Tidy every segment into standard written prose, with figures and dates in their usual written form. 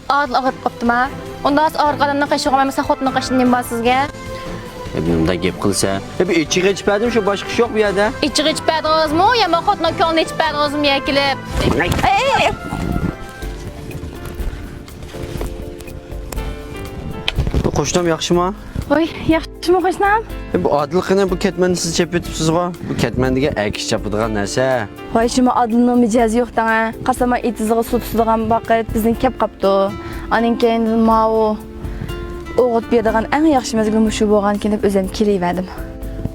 Adil ağırıp qopdum ha. Onda az ağır qadamdan qaşı qo'ymayman, xotning qashining bor sizga. Bunday gap qilsa, bir ichiga ichpadim, shu boshqa ish yo'q bu yerda. İchiga ichpadingizmi, yo men xotning ko'nglini ichpadingizmi yakilib? Bu qo'shnim yaxshimi? Voy, yaxshimi qo'shnim? Bu Odilqani bu ketmanni siz chep o'tibsiz-ku. Bu ketmandiga akish chapadigan narsa. Voy, shuma Odilning mijozi yo'q da. Qasama itizig'i sutisidigan vaqt bizning kep qapti. Aning keyin ma'u o'g'it beradigan eng yaxshi mezgil shu bo'lgankin deb o'zim kelib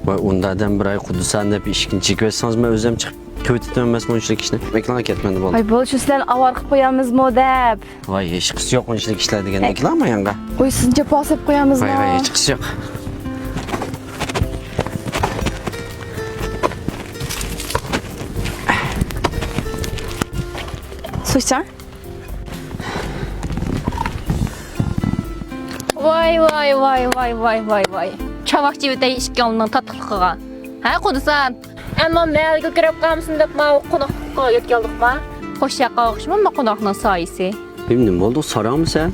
Voy, undadan bir oy Qudusan deb ishni chekversangiz, men o'zim chiqib ko'tib emasman shunday ishni. Ekranga ketmandi bo'ldi. Voy, bo'l, shu sizlarni avar qilib qo'yamizmi deb. Voy, hech qisi yo'q shunday ishlar degan ekranma yanga. Qo'y, sizga posib qo'yamizmi? Voy, hech qisi yo'q. So'chsan? Voy. Çavaq jibidey ishkilning tatliqiga. Ha, Qudusan. Ammo melga kirib qolmasin deb men qo'noqqa yetkazdik-mi? Xo'sh yoqqa o'xshaymi qo'noqning soyisi? Nima bo'ldi, so'raymi sen?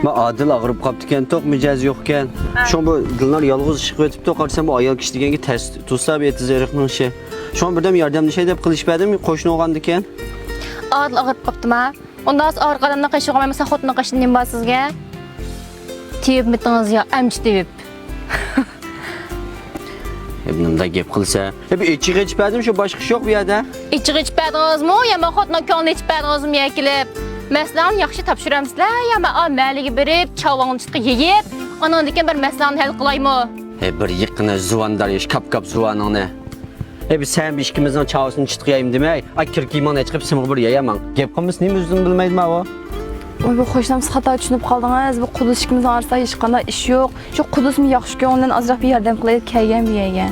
Men Adil og'rib qopti ekan, to'q mijoz yo'q ekan. Shu bu Dilnar yolg'iz chiqib o'tibdi, qarsam bu ayol kishi deganga test tutsa betizeriqning ishi. Shu birdam yordamlashay deb qilishmadim, qo'shni o'g'andi ekan. Adil og'rib qopdimi? Onda az ağır qadamdan qaşı qo'ymayman, xotning qashining bor sizga. Tiyib mitingiz yo, amchi tiyib. Bunday gap qilsa, bir ichiga ichpadim, shu boshqa ish yo'q bu yerda. İchiga ichpadingizmi, yo men xotning ko'nglini ichpadingizmi yakilib? Masalani yaxshi topshiramizlar, yo men amaliga berib, chavongni chiqib yeyib, ondan keyin bir masalani hal qilaymi? Bir yiqqina zuvandar ish, kap zuvaningni. Biz sen bir ikimizning chavosini chiqayim demay, kirkimoni chiqib simg'i bir yeyaman. Gap qilmiz, nima o'zim bilmayman o. Voy, bu qo'shnim siz xato tushunib qoldingiz. Bu Qudus ikkimizning orasida hech qanday ish yo'q. Shu Qudusmi yaxshi ko'ngildan azroq bir yordam qilaylik kelgan bu yerga.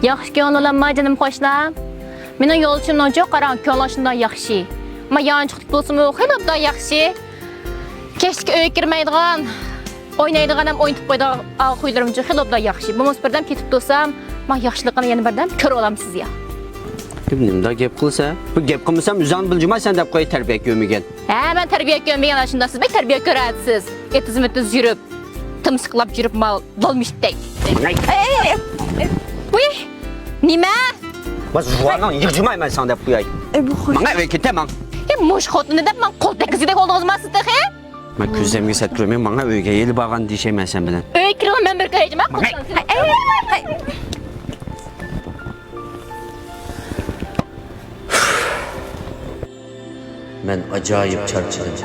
Yaxshi ko'ngillanma jonim qo'shlar. Mening yo'lchimning jo'q qarang, ko'nglashimdan yaxshi. Men yanchiqlik bo'lsa-mu, xilobda yaxshi. Kechlik uyga kirmaydigan, o'ynaydigan ham o'ynab qo'ydigan qo'ylarimcha xilobda yaxshi. Bo'lmasa birdan ketib tursam, men yaxshiligini yana birdan ko'rib olam sizga. Nimda gap qilsa, bu gap qilmasam uzan biljimaysan deb qo'y tarbiya ko'rmagan. Ha, men tarbiya ko'rmagan shunda siz tarbiya ko'rasiz. Etizmitiz yurib, timsiqlab yurib mal dolmishdek. Voy, nima? Bas juanan yig'jimayman sen deb qo'yay. Bu xo'sh. Menga ey ketaman. Mush xotini deb men qo'l tekizidek oldingizmi de? Men ko'zimga sat ko'rmay, menga uyga yelib borgan deyshayman sen bilan. Uy kirgan men bir ko'rayman. Men ajoyib charchadim.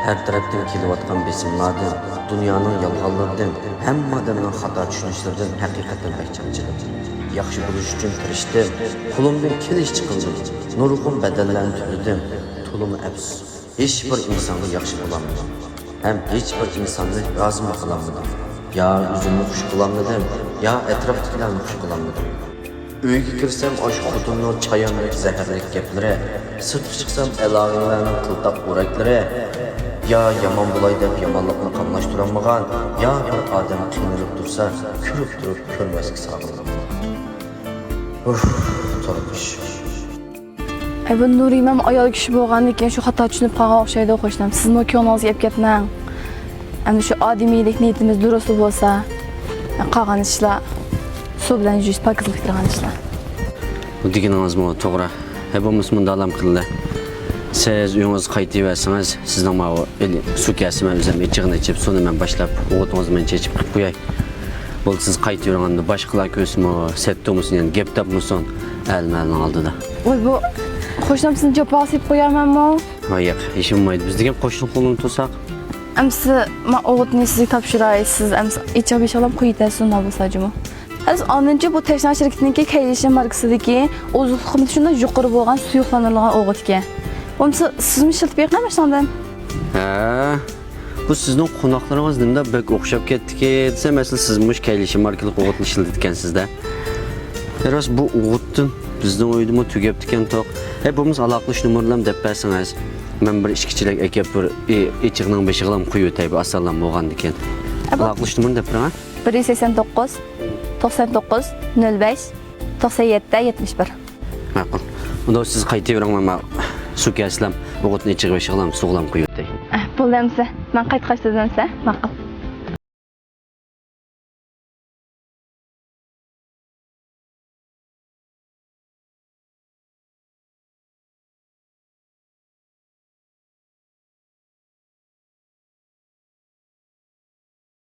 Her tarafdan kelayotgan besimlardan, dunyoning yolg'onlaridan, hamma odamning xato tushunishlaridan haqiqatan charchadim. Yaxshi bo'lish uchun tirishdim. Qo'limdan kelish qildim. Nurg'un badallarni to'ladim. To'lim afsus. Hech bir insonga yaxshi bo'lolmadim. Ham hech bir insonni rozi qilolmadim. Ya o'zimni xush qilolmadim, ya atrofdagilarni xush qilolmadim. Uyga kirsam osh xotinning chayonlik zaharlik gaplari, sirtga chiqsam aloqalarning qiltaq o'raklari, ya yomon bo'lay deb yomonlikni qamlashtirolmagan, ya bir odam qiynalib tursa, ko'rib turib ko'rmasga sog'indim. Turmush. Bu Nurimam ayol kishi bo'lgandan keyin shu xato tushunib qolgan o'xshaydi qo'shnim. Sizmi ko'nglingizni yeb ketmang. Endi shu odimiylik niyatimiz durust bo'lsa, qolgan ishlar su bilan yuvish pakizlik qilgan ishlar. Bu deganingizmi to'g'ri. Bo'lmasa bunda alam qildi. Siz uyingizga qaytaversangiz, sizning ma'vo sukasini o'zim ichig'ini ichib, suvni men boshlab, o'g'itimizni men chechib qo'yib qo'yay. Bo'l siz qaytaverganda boshqalar ko'rsimi, settomusin, yani gap topmusin, almalning oldida. Voy, bu qo'shnim sizni javob qo'yamanmi? Voy, ishim bo'lmaydi. Biz degan qo'shni qo'lini to'saq. Amsi men o'g'itni sizga topshiray, siz amsi ichib ishlam qo'yitasiz unda bo'lsa-jimi. Hozir onunchi bu tashna shirkatniki Kaylishi markasidagi o'ziq xizmat shundan yuqori bo'lgan suyuqlanadigan o'g'itga. Bo'lmasa sizmi shiltib yiqamashandan? Ha, bu sizning qo'noqlaringiz nimda bek o'xshab ketdiki, desa, masalan, siz mush Kaylishi markali o'g'itni ishlatgansiz-da. Rost bu o'g'itdan bizning o'yidimi tugab ekan to'q. Bo'lmasa aloqalash nomerlarini deb bersangiz, men bir ishchilik akab bir ichig'ning beshig'lam qo'yib o'tay, bu asallam bo'lgan ekan. Aloqalash nomerini deb beraman. 189 99 05 97 71. Ma'qul. Unda siz qaytavering, men sukaslam o'g'itni ichiga beshig'lam sug'lam qo'yib o'tay. Bo'ldi, men qaytqach dedim sizə. Ma'qul.